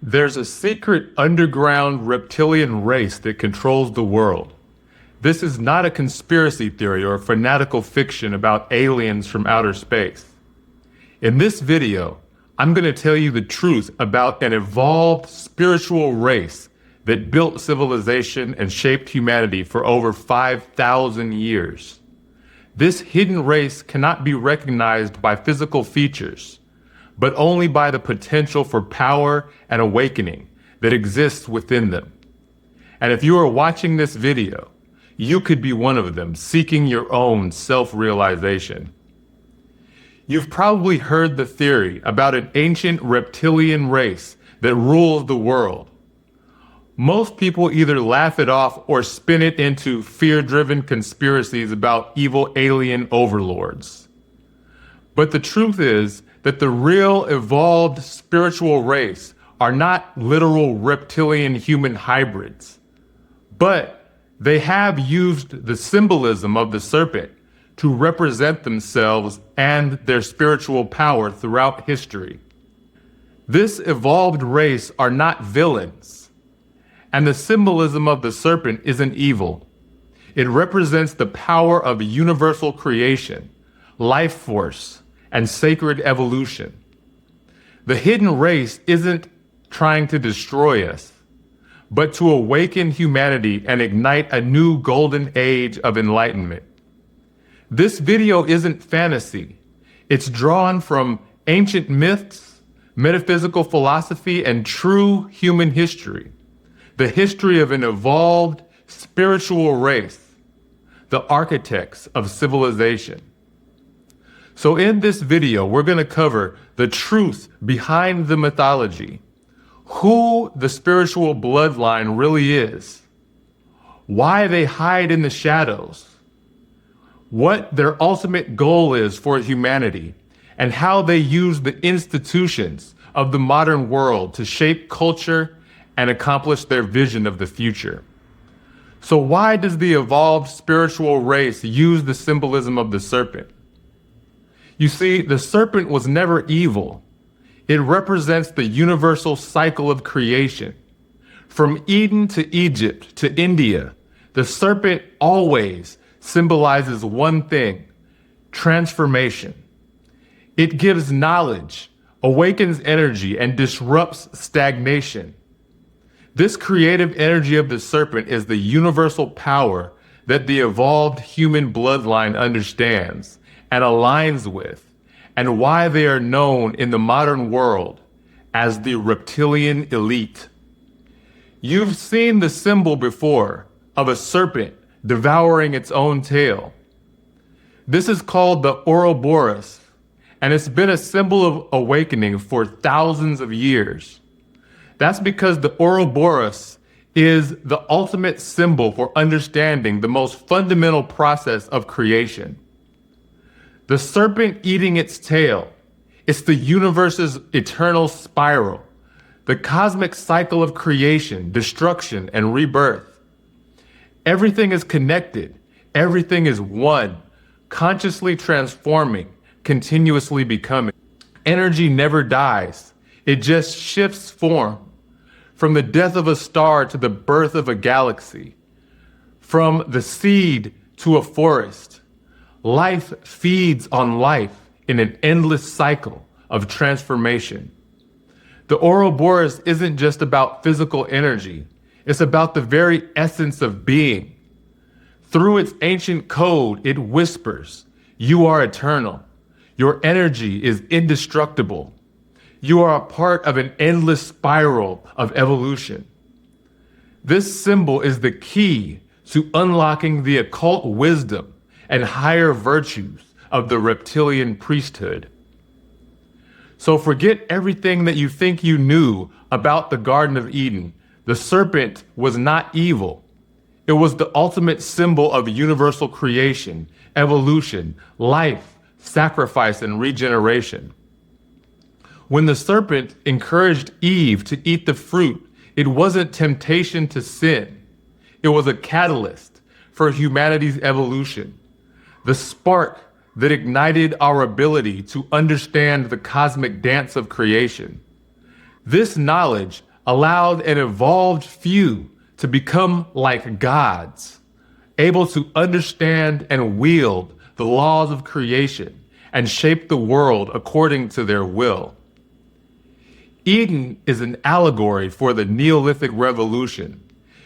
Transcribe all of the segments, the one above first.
There's a secret underground reptilian race that controls the world. This is not a conspiracy theory or a fanatical fiction about aliens from outer space. In this video, I'm going to tell you the truth about an evolved spiritual race that built civilization and shaped humanity for over 5,000 years. This hidden race cannot be recognized by physical features, but only by the potential for power and awakening that exists within them. And if you are watching this video, you could be one of them, seeking your own self-realization. You've probably heard the theory about an ancient reptilian race that rules the world. Most people either laugh it off or spin it into fear-driven conspiracies about evil alien overlords. But the truth is that the real evolved spiritual race are not literal reptilian human hybrids, but they have used the symbolism of the serpent to represent themselves and their spiritual power throughout history. This evolved race are not villains, and the symbolism of the serpent isn't evil. It represents the power of universal creation, life force, and sacred evolution. The hidden race isn't trying to destroy us, but to awaken humanity and ignite a new golden age of enlightenment. This video isn't fantasy. It's drawn from ancient myths, metaphysical philosophy, and true human history. The history of an evolved spiritual race, the architects of civilization. So in this video, we're going to cover the truth behind the mythology, who the spiritual bloodline really is, why they hide in the shadows, what their ultimate goal is for humanity, and how they use the institutions of the modern world to shape culture and accomplish their vision of the future. So why does the evolved spiritual race use the symbolism of the serpent? You see, the serpent was never evil. It represents the universal cycle of creation. From Eden to Egypt to India, the serpent always symbolizes one thing: transformation. It gives knowledge, awakens energy, and disrupts stagnation. This creative energy of the serpent is the universal power that the evolved human bloodline understands and aligns with, and why they are known in the modern world as the Reptilian Elite. You've seen the symbol before of a serpent devouring its own tail. This is called the Ouroboros, and it's been a symbol of awakening for thousands of years. That's because the Ouroboros is the ultimate symbol for understanding the most fundamental process of creation. The serpent eating its tail, it's the universe's eternal spiral, the cosmic cycle of creation, destruction, and rebirth. Everything is connected, everything is one, consciously transforming, continuously becoming. Energy never dies, it just shifts form. From the death of a star to the birth of a galaxy, from the seed to a forest, life feeds on life in an endless cycle of transformation. The Ouroboros isn't just about physical energy, it's about the very essence of being. Through its ancient code, it whispers, "You are eternal. Your energy is indestructible. You are a part of an endless spiral of evolution." This symbol is the key to unlocking the occult wisdom and higher virtues of the reptilian priesthood. So forget everything that you think you knew about the Garden of Eden. The serpent was not evil. It was the ultimate symbol of universal creation, evolution, life, sacrifice, and regeneration. When the serpent encouraged Eve to eat the fruit, it wasn't temptation to sin. It was a catalyst for humanity's evolution, the spark that ignited our ability to understand the cosmic dance of creation. This knowledge allowed an evolved few to become like gods, able to understand and wield the laws of creation and shape the world according to their will. Eden is an allegory for the Neolithic Revolution,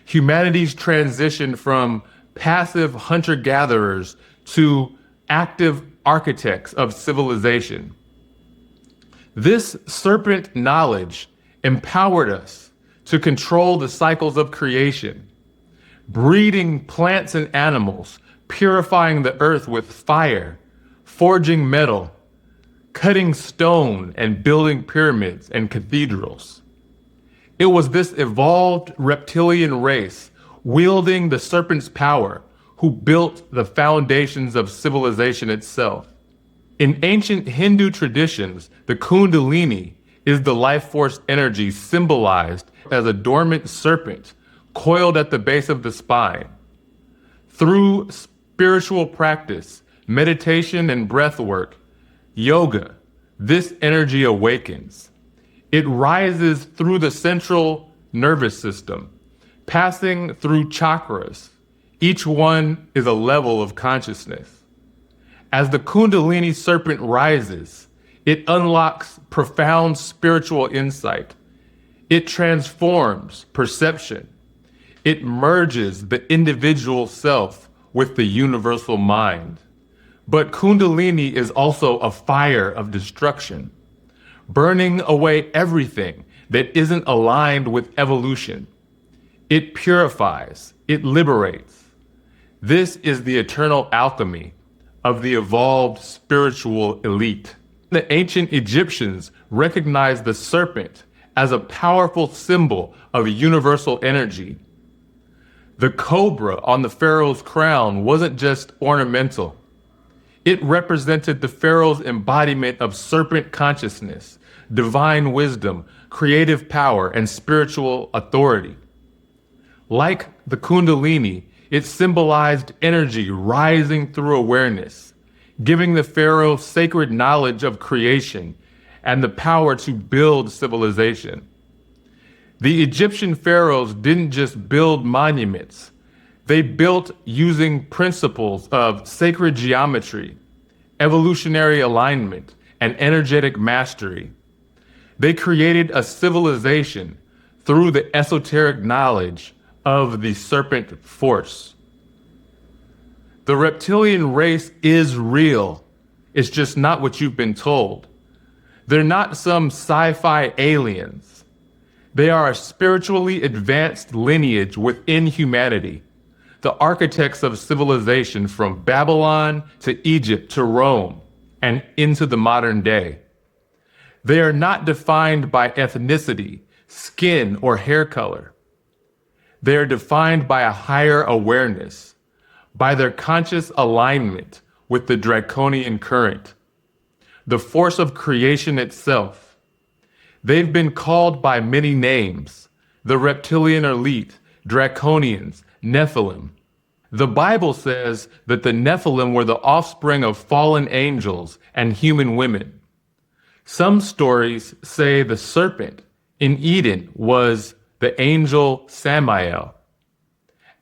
humanity's transition from passive hunter-gatherers to active architects of civilization. This serpent knowledge empowered us to control the cycles of creation, breeding plants and animals, purifying the earth with fire, forging metal, cutting stone, and building pyramids and cathedrals. It was this evolved reptilian race wielding the serpent's power who built the foundations of civilization itself. In ancient Hindu traditions, the Kundalini is the life force energy symbolized as a dormant serpent coiled at the base of the spine. Through spiritual practice, meditation, and breath work, yoga, this energy awakens. It rises through the central nervous system, passing through chakras. Each one is a level of consciousness. As the Kundalini serpent rises, it unlocks profound spiritual insight. It transforms perception. It merges the individual self with the universal mind. But Kundalini is also a fire of destruction, burning away everything that isn't aligned with evolution. It purifies, it liberates. This is the eternal alchemy of the evolved spiritual elite. The ancient Egyptians recognized the serpent as a powerful symbol of universal energy. The cobra on the pharaoh's crown wasn't just ornamental. It represented the pharaoh's embodiment of serpent consciousness, divine wisdom, creative power, and spiritual authority. Like the Kundalini, it symbolized energy rising through awareness, giving the pharaoh sacred knowledge of creation and the power to build civilization. The Egyptian pharaohs didn't just build monuments. They built using principles of sacred geometry, evolutionary alignment, and energetic mastery. They created a civilization through the esoteric knowledge of the serpent force. The reptilian race is real. It's just not what you've been told. They're not some sci-fi aliens. They are a spiritually advanced lineage within humanity, the architects of civilization from Babylon to Egypt to Rome and into the modern day. They are not defined by ethnicity, skin, or hair color. They are defined by a higher awareness, by their conscious alignment with the Draconian current, the force of creation itself. They've been called by many names: the Reptilian Elite, Draconians, Nephilim. The Bible says that the Nephilim were the offspring of fallen angels and human women. Some stories say the serpent in Eden was the angel Samael.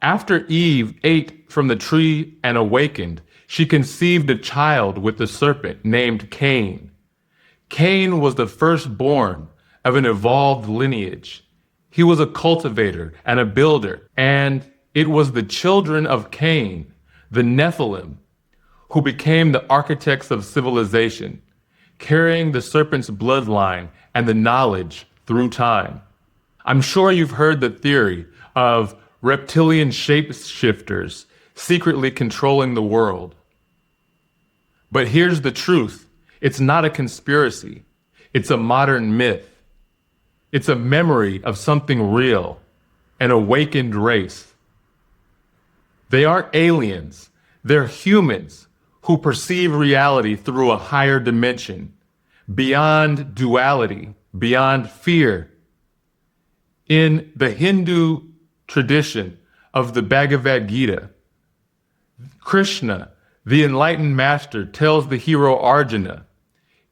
After Eve ate from the tree and awakened, she conceived a child with the serpent named Cain. Cain was the firstborn of an evolved lineage. He was a cultivator and a builder, and it was the children of Cain, the Nephilim, who became the architects of civilization, carrying the serpent's bloodline and the knowledge through time. I'm sure you've heard the theory of reptilian shapeshifters secretly controlling the world. But here's the truth. It's not a conspiracy. It's a modern myth. It's a memory of something real, an awakened race. They aren't aliens. They're humans who perceive reality through a higher dimension, beyond duality, beyond fear. In the Hindu tradition of the Bhagavad Gita, Krishna, the enlightened master, tells the hero Arjuna,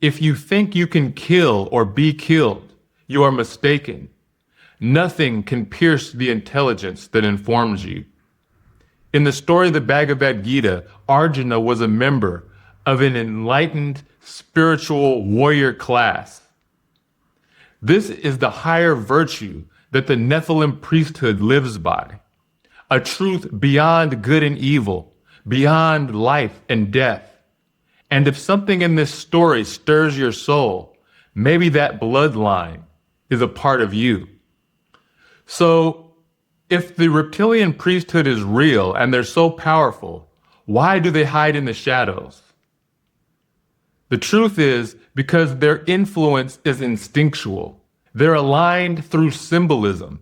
"If you think you can kill or be killed, you are mistaken. Nothing can pierce the intelligence that informs you. In the story of the Bhagavad Gita, Arjuna was a member of an enlightened spiritual warrior class. This is the higher virtue that the Nephilim priesthood lives by, a truth beyond good and evil, beyond life and death. And if something in this story stirs your soul, maybe that bloodline is a part of you. So, if the reptilian priesthood is real and they're so powerful, why do they hide in the shadows? The truth is because their influence is instinctual. They're aligned through symbolism,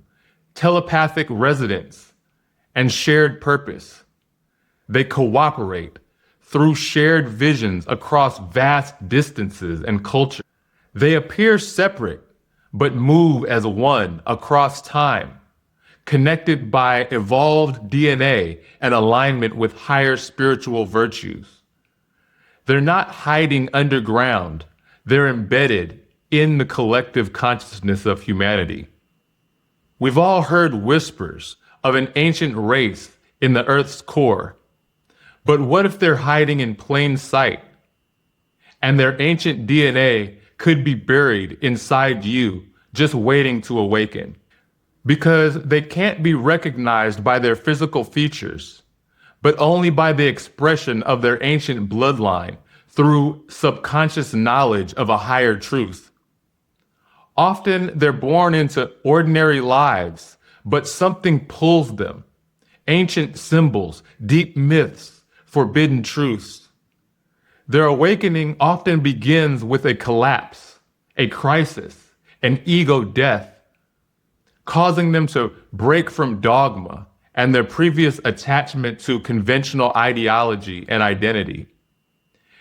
telepathic resonance, and shared purpose. They cooperate through shared visions across vast distances and culture. They appear separate, but move as one across time, connected by evolved DNA and alignment with higher spiritual virtues. They're not hiding underground. They're embedded in the collective consciousness of humanity. We've all heard whispers of an ancient race in the Earth's core. But what if they're hiding in plain sight and their ancient DNA could be buried inside you, just waiting to awaken? Because they can't be recognized by their physical features, but only by the expression of their ancient bloodline through subconscious knowledge of a higher truth. Often they're born into ordinary lives, but something pulls them. Ancient symbols, deep myths, forbidden truths. Their awakening often begins with a collapse, a crisis, an ego death, causing them to break from dogma and their previous attachment to conventional ideology and identity.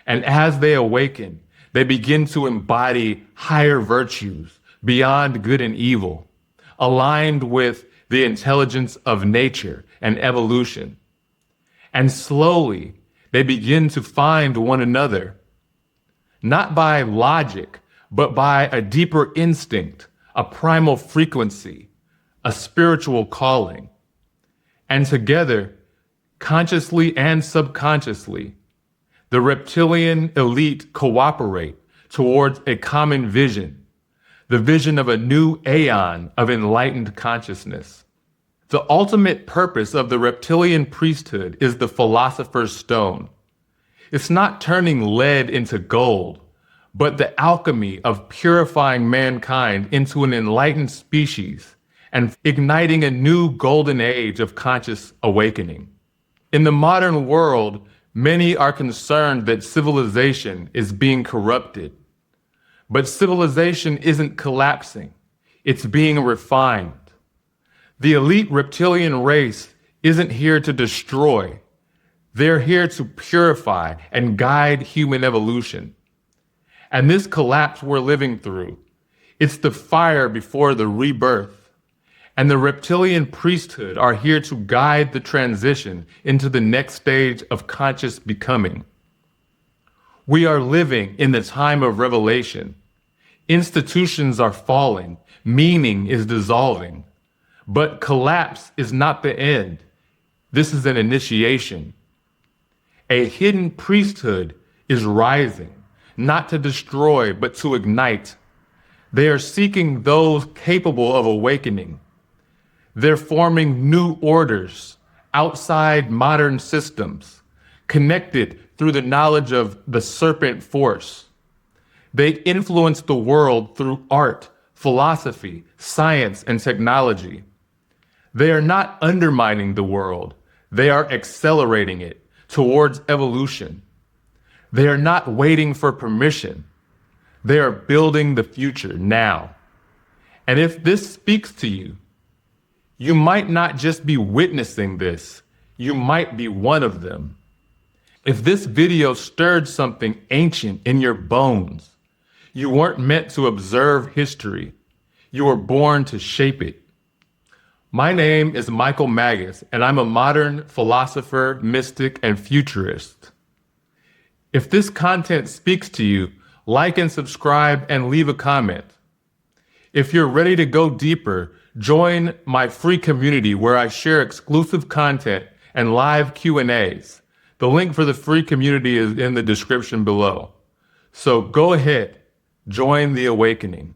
And as they awaken, they begin to embody higher virtues beyond good and evil, aligned with the intelligence of nature and evolution. And slowly, they begin to find one another, not by logic, but by a deeper instinct, a primal frequency, a spiritual calling. And together, consciously and subconsciously, the reptilian elite cooperate towards a common vision, the vision of a new aeon of enlightened consciousness. The ultimate purpose of the reptilian priesthood is the philosopher's stone. It's not turning lead into gold, but the alchemy of purifying mankind into an enlightened species and igniting a new golden age of conscious awakening. In the modern world, many are concerned that civilization is being corrupted. But civilization isn't collapsing. It's being refined. The elite reptilian race isn't here to destroy. They're here to purify and guide human evolution. And this collapse we're living through, it's the fire before the rebirth. And the reptilian priesthood are here to guide the transition into the next stage of conscious becoming. We are living in the time of revelation. Institutions are falling, meaning is dissolving. But collapse is not the end. This is an initiation. A hidden priesthood is rising, not to destroy, but to ignite. They are seeking those capable of awakening. They're forming new orders outside modern systems, connected through the knowledge of the Serpent force. They influence the world through art, philosophy, science, and technology. They are not undermining the world. They are accelerating it towards evolution. They are not waiting for permission. They are building the future now. And if this speaks to you, you might not just be witnessing this, you might be one of them. If this video stirred something ancient in your bones, you weren't meant to observe history. You were born to shape it. My name is Michael Magus, and I'm a modern philosopher, mystic, and futurist. If this content speaks to you, like and subscribe and leave a comment. If you're ready to go deeper, Join my free community where I share exclusive content and live Q&As. The link for the free community is in the description below. So go ahead, join the awakening.